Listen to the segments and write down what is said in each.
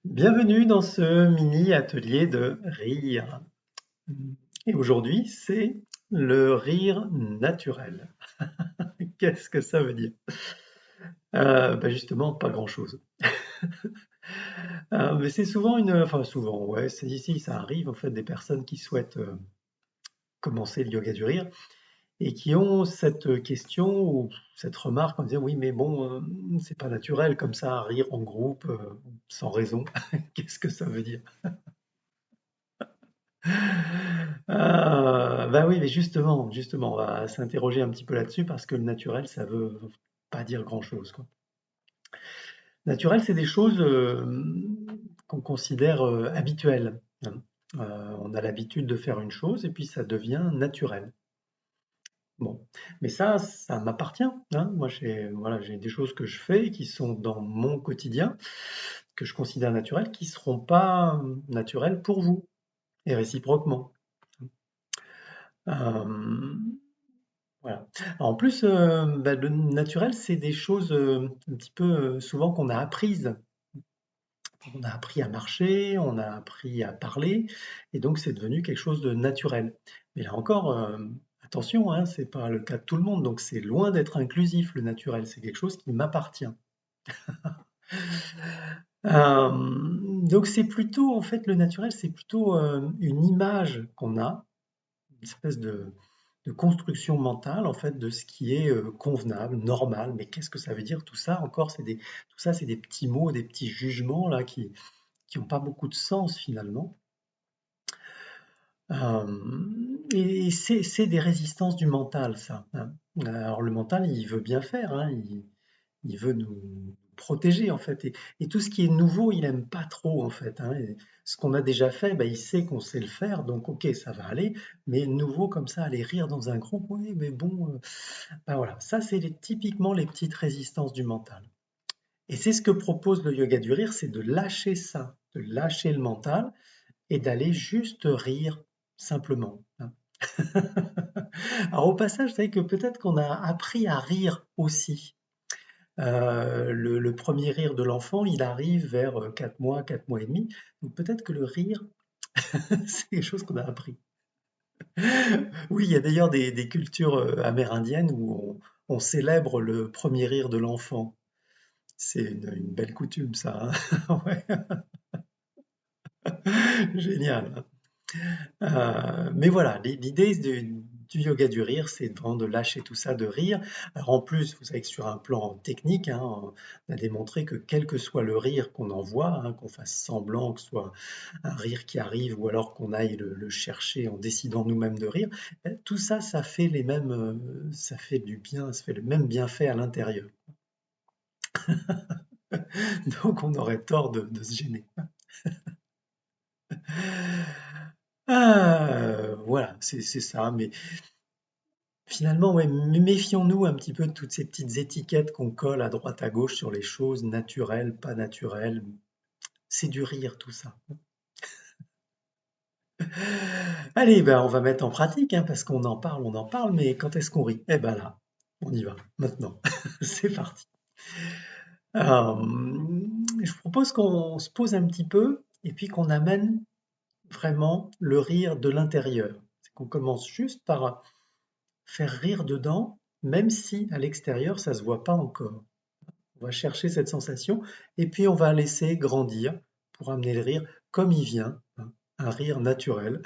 Bienvenue dans ce mini atelier de rire. Et aujourd'hui, c'est le rire naturel. Qu'est-ce que ça veut dire? Justement, pas grand-chose. Mais c'est souvent enfin souvent, ouais, c'est ici, ça arrive en fait des personnes qui souhaitent commencer le yoga du rire et qui ont cette question ou cette remarque en disant oui, mais bon, c'est pas naturel comme ça, rire en groupe, sans raison. Qu'est-ce que ça veut dire? Bah oui, mais justement, on va s'interroger un petit peu là-dessus parce que le naturel, ça veut pas dire grand-chose, quoi. Naturel, c'est des choses qu'on considère habituelles, hein. On a l'habitude de faire une chose et puis ça devient naturel. Bon, mais ça m'appartient, hein. Moi, voilà, j'ai des choses que je fais qui sont dans mon quotidien, que je considère naturelles, qui seront pas naturelles pour vous et réciproquement. Euh, Voilà. En plus, le naturel, c'est des choses un petit peu souvent qu'on a apprises. On a appris à marcher, on a appris à parler, et donc c'est devenu quelque chose de naturel. Mais là encore, attention, hein, c'est pas le cas de tout le monde, donc c'est loin d'être inclusif le naturel. C'est quelque chose qui m'appartient. Donc c'est plutôt, en fait, le naturel, c'est plutôt une image qu'on a, une espèce de construction mentale en fait de ce qui est convenable, normal. Mais qu'est-ce que ça veut dire tout ça encore? Tout ça, c'est des petits mots, des petits jugements là qui n'ont pas beaucoup de sens finalement. Et c'est des résistances du mental, ça, hein. Alors le mental, il veut bien faire, hein, il veut nous protéger en fait. Et tout ce qui est nouveau, il aime pas trop en fait, hein. Et ce qu'on a déjà fait, il sait qu'on sait le faire, donc ok, ça va aller. Mais nouveau comme ça, aller rire dans un groupe, oui, mais bon, voilà. Ça, c'est typiquement les petites résistances du mental. Et c'est ce que propose le yoga du rire, c'est de lâcher ça, de lâcher le mental et d'aller juste rire simplement, hein. Alors au passage, vous savez que peut-être qu'on a appris à rire aussi. Le premier rire de l'enfant, il arrive vers 4 mois, 4 mois et demi. Donc peut-être que le rire, c'est quelque chose qu'on a appris. Oui, il y a d'ailleurs des cultures amérindiennes où on célèbre le premier rire de l'enfant. C'est une belle coutume, ça, hein. Ouais, génial. Mais voilà, l'idée du yoga du rire, c'est vraiment de lâcher tout ça, de rire. Alors en plus, vous savez que sur un plan technique, hein, on a démontré que quel que soit le rire qu'on envoie, hein, qu'on fasse semblant, que ce soit un rire qui arrive ou alors qu'on aille le chercher en décidant nous-mêmes de rire, tout ça, ça fait ça fait du bien, ça fait le même bienfait à l'intérieur. Donc on aurait tort de se gêner. Voilà, c'est ça. Mais finalement, ouais, méfions-nous un petit peu de toutes ces petites étiquettes qu'on colle à droite à gauche sur les choses naturelles, pas naturelles. C'est du rire tout ça. Allez, on va mettre en pratique, hein, parce on en parle, mais quand est-ce qu'on rit? Eh ben là, on y va, maintenant. C'est parti. Je vous propose qu'on se pose un petit peu et puis qu'on amène vraiment le rire de l'intérieur. C'est qu'on commence juste par faire rire dedans, même si à l'extérieur, ça se voit pas encore. On va chercher cette sensation et puis on va laisser grandir pour amener le rire comme il vient, hein, un rire naturel,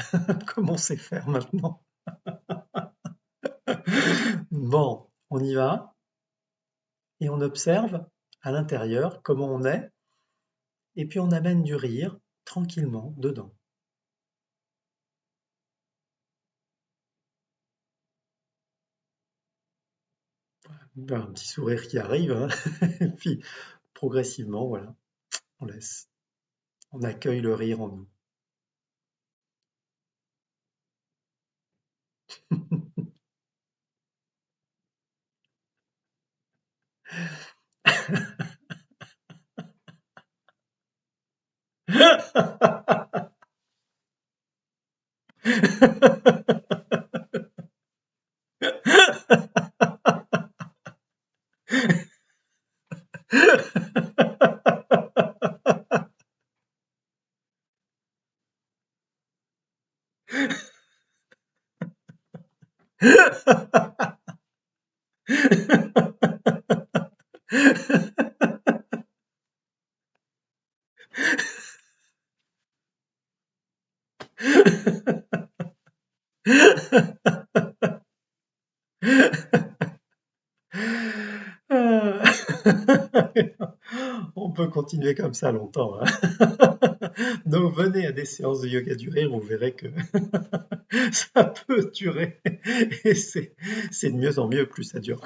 comme on sait faire maintenant. Bon, on y va et on observe à l'intérieur comment on est et puis on amène du rire tranquillement dedans. Un petit sourire qui arrive, hein, et puis progressivement, voilà, on laisse, on accueille le rire en nous. On peut continuer comme ça longtemps, hein. Donc venez à des séances de yoga du rire, vous verrez que ça peut durer et c'est de mieux en mieux plus ça dure.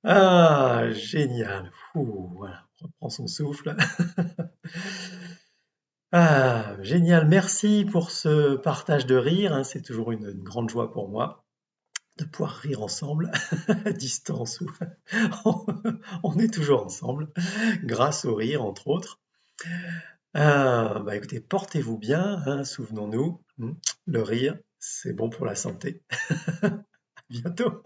Ah, génial. Ouh, voilà, on reprend son souffle. Ah, génial. Merci pour ce partage de rire, hein. C'est toujours une grande joie pour moi de pouvoir rire ensemble à distance ou on on est toujours ensemble grâce au rire, entre autres. Ah, bah écoutez, portez-vous bien, hein, souvenons-nous, le rire, c'est bon pour la santé. À bientôt.